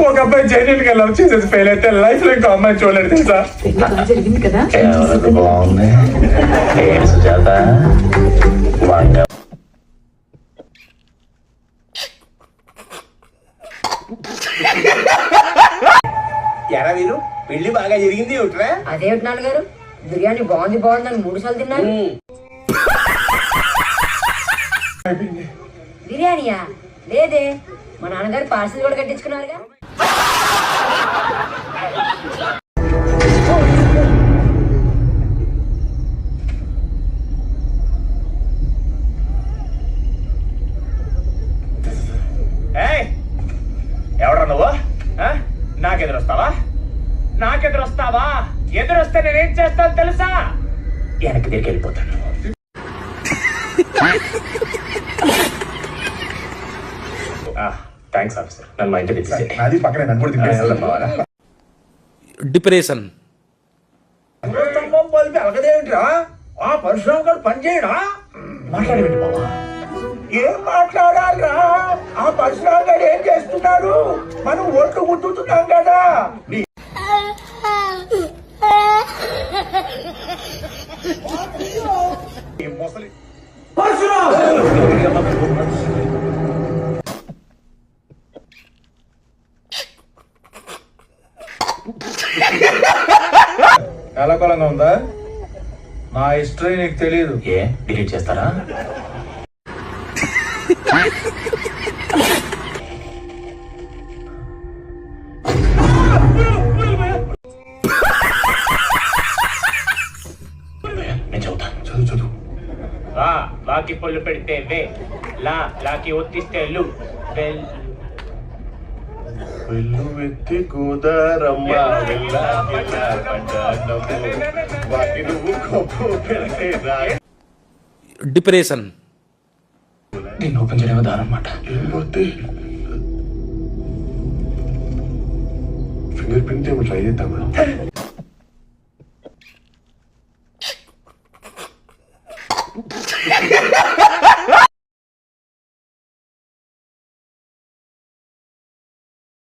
ఒక అబ్బాయి జెన్యున్ గా లవ్ చేసేసి ఫెయిల్ అయితే లైఫ్ లో ఇంకో అమ్మాయి చూడలేదు తెలుసా. జరిగింది కదా. బాగుంది సుజాత. ఎరా వీరు పెళ్లి బాగా జరిగింది ఏమిట్రా? అదేమిటి నాన్నగారు, బిర్యానీ బాగుందని 3 సార్లు తిన్నారు. బిర్యానీయా? లేదే, మా నాన్నగారు పార్సిల్ కూడా కట్టించుకున్నారుగా. ఎవడా నువ్వు? నాకెదురొస్తావా? ఎదురొస్తే నేనేం చేస్తాను తెలుసా? వెనక్కి తిరిగి వెళ్ళిపోతాను. థ్యాంక్స్ ఆఫీసర్, నన్ను మా ఇంటి తెచ్చేసి. అది పక్కనే నన్ను కూడా తిప్పేస్తాను. డిప్రెషన్. స్తంభం పలిపి అలగదేమిట్రా? ఆ పరశురామ్ గారు పని చేయడా? మాట్లాడేంటి బావా? ఏం మాట్లాడాలరా? ఆ పరశురామ్ గారు ఏం చేస్తున్నాడు? మనం ఒట్లు గుర్తుతున్నాం కదా. కలకలంగా ఉందా? నా హిస్టరీ నీకు తెలియదు. ఏ డిలీట్ చేస్తారా? నేను చదువుతాను. చదువు. లాకి పొల్లు పెడితే వే, లాకి ఒత్తిస్తే లు, వెళ్ళు వెత్తి గోదారమ్మ వాటి నువ్వు కొప్పు పెడితే డిప్రెషన్. దీన్ని ఓపెన్ చేయడమే దారం అన్నమాట. లేకపోతే ఫింగర్ ప్రింట్ ఏమో ట్రై చేద్దామా?